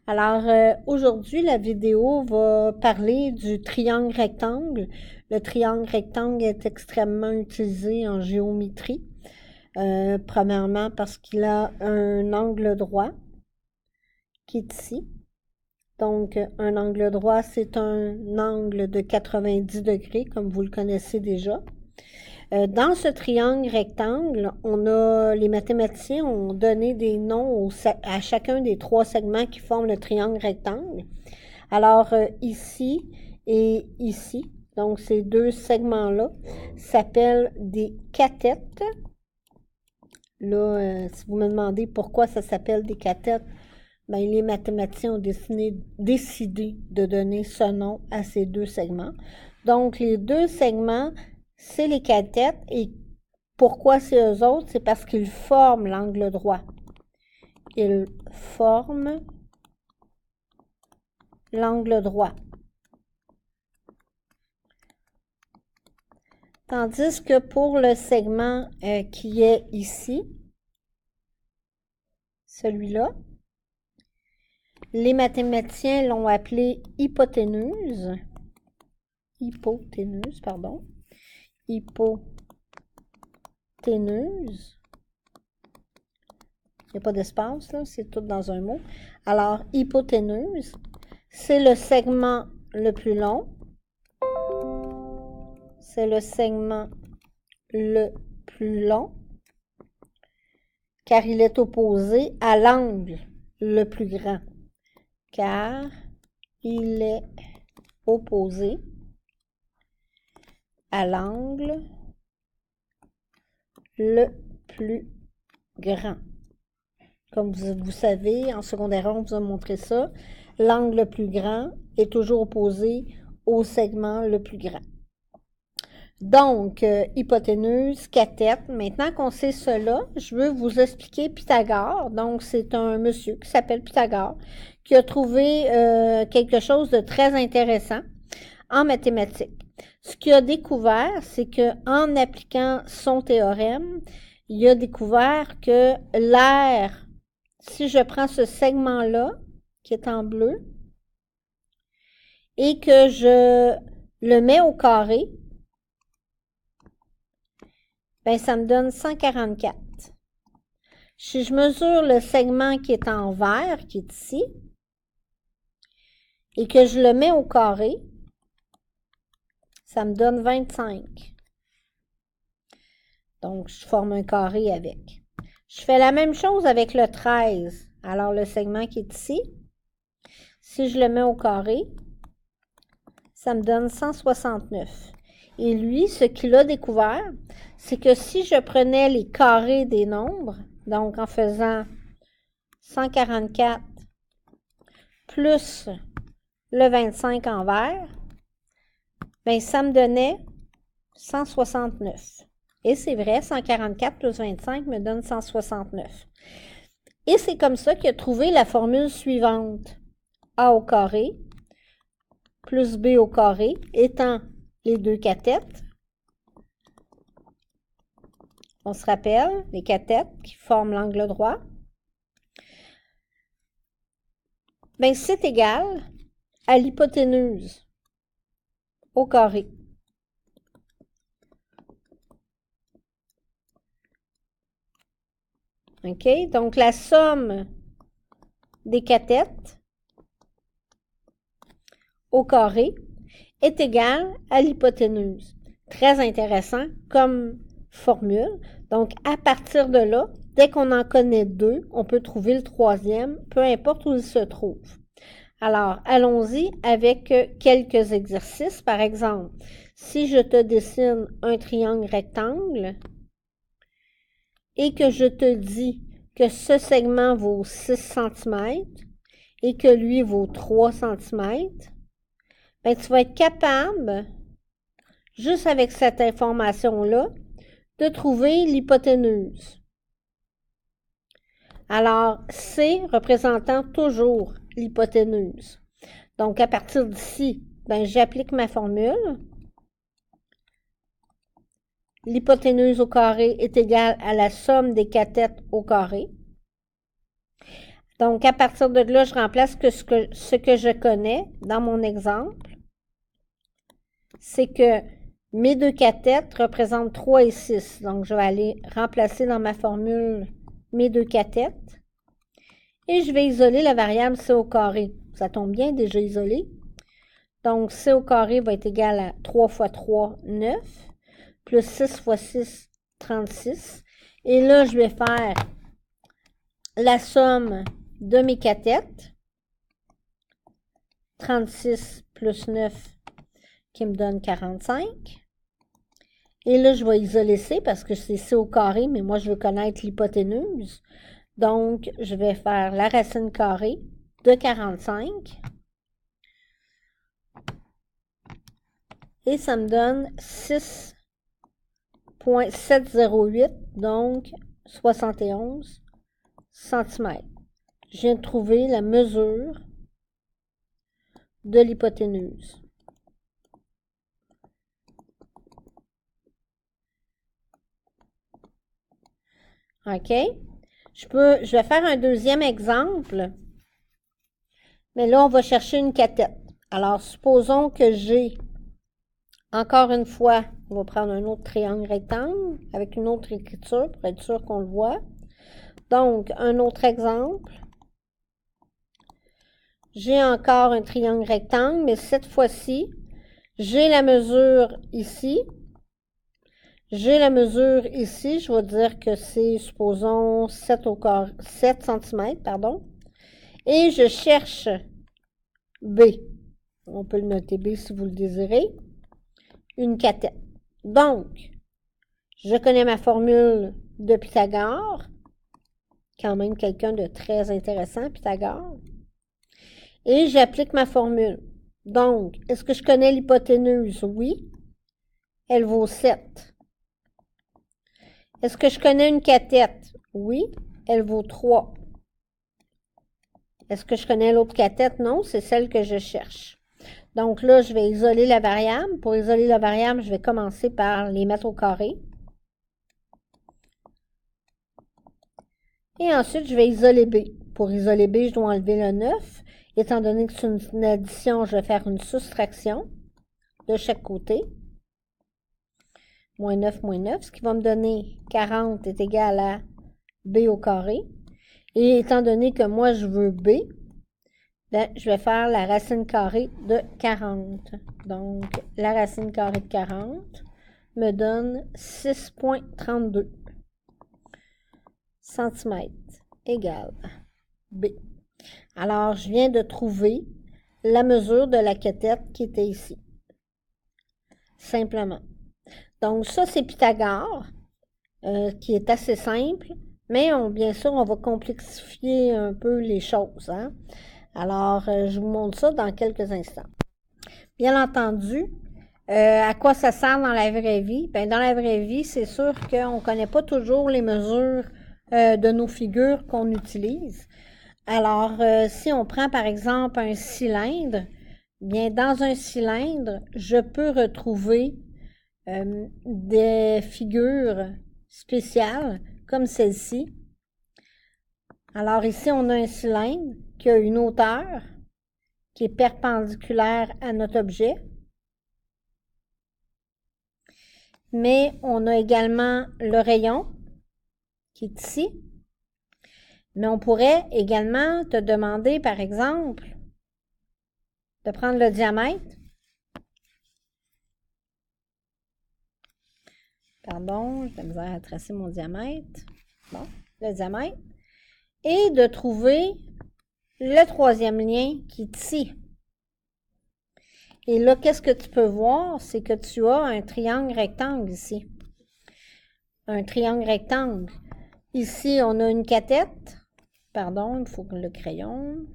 Alors, aujourd'hui, la vidéo va parler du triangle rectangle. Le triangle rectangle est extrêmement utilisé en géométrie. Premièrement parce qu'il a un angle droit qui est ici. Donc, un angle droit, c'est un angle de 90 degrés, comme vous le connaissez déjà. Dans ce triangle rectangle, les mathématiciens ont donné des noms à chacun des trois segments qui forment le triangle rectangle. Alors, ici et ici, donc ces deux segments-là, s'appellent des cathètes. Là, si vous me demandez pourquoi ça s'appelle des cathètes, ben, les mathématiciens ont décidé de donner ce nom à ces deux segments. Donc, les deux segments, c'est les cathètes. Et pourquoi c'est eux autres? C'est parce qu'ils forment l'angle droit. Ils forment l'angle droit. Tandis que pour le segment qui est ici, celui-là, les mathématiciens l'ont appelé hypoténuse. Hypoténuse, pardon. Hypoténuse. Il n'y a pas d'espace, là, c'est tout dans un mot. Alors, hypoténuse, c'est le segment le plus long. C'est le segment le plus long, car il est opposé à l'angle le plus grand. Car il est opposé à l'angle le plus grand. Comme vous savez, en secondaire 1, on vous a montré ça. L'angle le plus grand est toujours opposé au segment le plus grand. Donc, hypoténuse, cathète. Maintenant qu'on sait cela, je veux vous expliquer Pythagore. Donc, c'est un monsieur qui s'appelle Pythagore qui a trouvé quelque chose de très intéressant en mathématiques. Ce qu'il a découvert, c'est qu'en appliquant son théorème, il a découvert que l'air, si je prends ce segment-là, qui est en bleu, et que je le mets au carré, ben ça me donne 144. Si je mesure le segment qui est en vert, qui est ici, et que je le mets au carré, ça me donne 25. Donc, je forme un carré avec. Je fais la même chose avec le 13. Alors, le segment qui est ici, si je le mets au carré, ça me donne 169. Et lui, ce qu'il a découvert, c'est que si je prenais les carrés des nombres, donc en faisant 144 plus le 25 en vert, bien, ça me donnait 169. Et c'est vrai, 144 plus 25 me donne 169. Et c'est comme ça qu'il a trouvé la formule suivante. A au carré plus B au carré étant les deux cathètes. On se rappelle, les cathètes qui forment l'angle droit. Bien, c'est égal à l'hypoténuse au carré. OK? Donc, la somme des cathètes au carré est égale à l'hypoténuse. Très intéressant comme formule. Donc, à partir de là, dès qu'on en connaît deux, on peut trouver le troisième, peu importe où il se trouve. Alors, allons-y avec quelques exercices. Par exemple, si je te dessine un triangle rectangle et que je te dis que ce segment vaut 6 cm et que lui vaut 3 cm, ben, tu vas être capable, juste avec cette information-là, de trouver l'hypoténuse. Alors, C représentant toujours l'hypoténuse. Donc, à partir d'ici, ben, j'applique ma formule. L'hypoténuse au carré est égale à la somme des cathètes au carré. Donc, à partir de là, je remplace ce que je connais dans mon exemple. C'est que mes deux cathètes représentent 3 et 6. Donc, je vais aller remplacer dans ma formule mes deux cathètes. Et je vais isoler la variable c au carré. Ça tombe bien, déjà isolé. Donc, c au carré va être égal à 3 fois 3, 9, plus 6 fois 6, 36. Et là, je vais faire la somme de mes cathètes. 36 plus 9 qui me donne 45. Et là, je vais isoler C parce que c'est C au carré, mais moi, je veux connaître l'hypoténuse. Donc, je vais faire la racine carrée de 45. Et ça me donne 6,708, donc 71 cm. Je viens de trouver la mesure de l'hypoténuse. OK? Je vais faire un deuxième exemple. Mais là, on va chercher une cathète. Alors, supposons que j'ai, encore une fois, on va prendre un autre triangle rectangle avec une autre écriture pour être sûr qu'on le voit. Donc, un autre exemple. J'ai encore un triangle rectangle, mais cette fois-ci, j'ai la mesure ici. J'ai la mesure ici. Je vais dire que c'est, supposons, 7 cm, pardon. Et je cherche B. On peut le noter B si vous le désirez. Une cathète. Donc, je connais ma formule de Pythagore. Quand même quelqu'un de très intéressant, Pythagore. Et j'applique ma formule. Donc, est-ce que je connais l'hypoténuse? Oui. Elle vaut 7. Est-ce que je connais une cathète? Oui. Elle vaut 3. Est-ce que je connais l'autre cathète? Non, c'est celle que je cherche. Donc là, je vais isoler la variable. Pour isoler la variable, je vais commencer par les mettre au carré. Et ensuite, je vais isoler B. Pour isoler B, je dois enlever le 9. Étant donné que c'est une addition, je vais faire une soustraction de chaque côté. Moins 9, ce qui va me donner 40 est égal à B au carré. Et étant donné que moi, je veux B, ben, je vais faire la racine carrée de 40. Donc, la racine carrée de 40 me donne 6,32 cm égale B. Alors, je viens de trouver la mesure de la cathète qui était ici. Simplement. Donc, ça, c'est Pythagore, qui est assez simple, mais bien sûr, on va complexifier un peu les choses. Hein? Alors, je vous montre ça dans quelques instants. Bien entendu, à quoi ça sert dans la vraie vie? Bien, dans la vraie vie, c'est sûr qu'on ne connaît pas toujours les mesures de nos figures qu'on utilise. Alors, si on prend par exemple un cylindre, bien dans un cylindre, je peux retrouver des figures spéciales comme celle-ci. Alors ici, on a un cylindre qui a une hauteur qui est perpendiculaire à notre objet. Mais on a également le rayon qui est ici. Mais on pourrait également te demander, par exemple, de prendre le diamètre. Pardon, j'ai de la misère à tracer mon diamètre. Bon, le diamètre. Et de trouver le troisième lien qui est ici. Et là, qu'est-ce que tu peux voir? C'est que tu as un triangle rectangle ici. Un triangle rectangle. Ici, on a une cathète. Pardon, il faut que le crayon.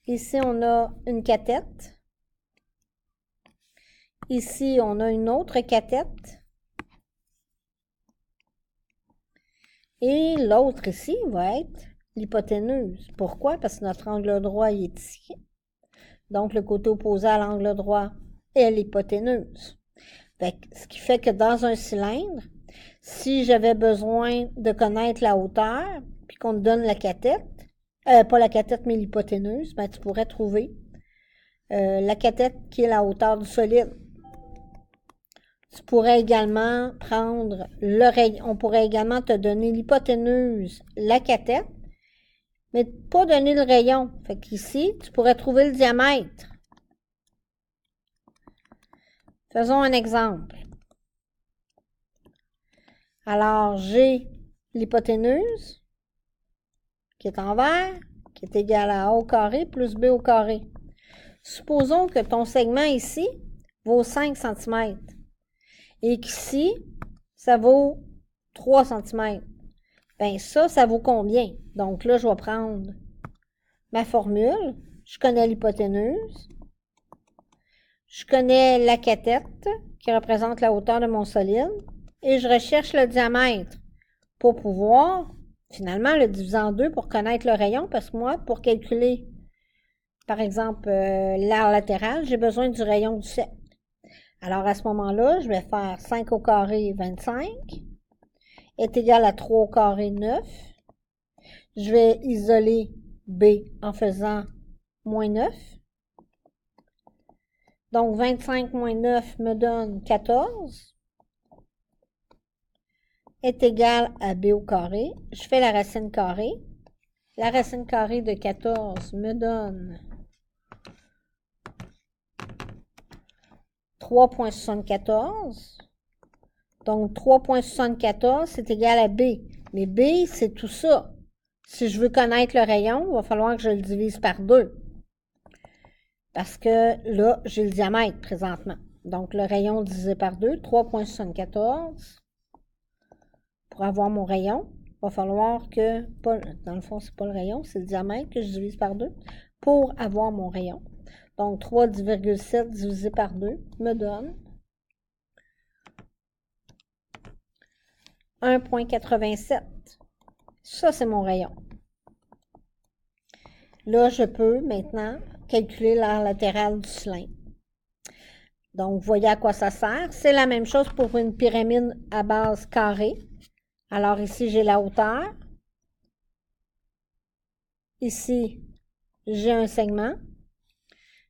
Ici, on a une cathète. Ici, on a une autre cathète. Et l'autre ici va être l'hypoténuse. Pourquoi? Parce que notre angle droit il est ici. Donc, le côté opposé à l'angle droit est l'hypoténuse. Ce qui fait que dans un cylindre, Si j'avais besoin de connaître la hauteur, puis qu'on te donne la cathète, pas la cathète, mais l'hypoténuse, ben tu pourrais trouver la cathète qui est la hauteur du solide. Tu pourrais également prendre le rayon, on pourrait également te donner l'hypoténuse, la cathète, mais pas donner le rayon. Fait qu'ici, tu pourrais trouver le diamètre. Faisons un exemple. Alors, j'ai l'hypoténuse, qui est en vert, qui est égale à A au carré plus B au carré. Supposons que ton segment ici vaut 5 cm et qu'ici, ça vaut 3 cm. Bien, ça vaut combien? Donc là, je vais prendre ma formule. Je connais l'hypoténuse. Je connais la cathète, qui représente la hauteur de mon solide. Et je recherche le diamètre pour pouvoir, finalement, le diviser en deux pour connaître le rayon. Parce que moi, pour calculer, par exemple, l'aire latérale, j'ai besoin du rayon du cercle. Alors, à ce moment-là, je vais faire 5 au carré, 25, est égal à 3 au carré, 9. Je vais isoler B en faisant moins 9. Donc, 25 moins 9 me donne 14. Est égal à B au carré. Je fais la racine carrée. La racine carrée de 14 me donne 3,74. Donc, 3,74, c'est égal à B. Mais B, c'est tout ça. Si je veux connaître le rayon, il va falloir que je le divise par 2. Parce que là, j'ai le diamètre présentement. Donc, le rayon divisé par 2, 3,74. Pour avoir mon rayon, il va falloir que, dans le fond, c'est pas le rayon, c'est le diamètre que je divise par 2 pour avoir mon rayon. Donc, 3,7 divisé par 2 me donne 1,87. Ça, c'est mon rayon. Là, je peux maintenant calculer l'aire latérale du cylindre. Donc, vous voyez à quoi ça sert. C'est la même chose pour une pyramide à base carrée. Alors, ici, j'ai la hauteur. Ici, j'ai un segment.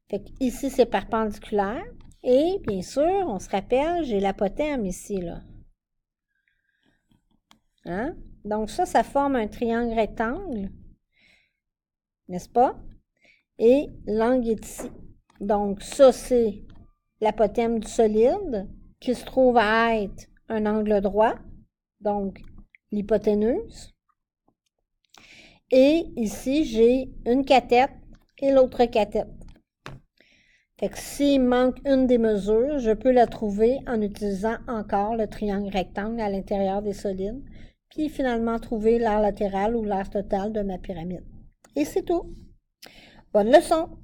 Fait que ici, c'est perpendiculaire. Et, bien sûr, on se rappelle, j'ai l'apothème ici, là. Hein? Donc, ça forme un triangle rectangle. N'est-ce pas? Et l'angle est ici. Donc, ça, c'est l'apothème du solide qui se trouve à être un angle droit. Donc, l'hypoténuse. Et ici, j'ai une cathète et l'autre cathète. Fait que s'il manque une des mesures, je peux la trouver en utilisant encore le triangle rectangle à l'intérieur des solides, puis finalement trouver l'aire latérale ou l'aire totale de ma pyramide. Et c'est tout. Bonne leçon!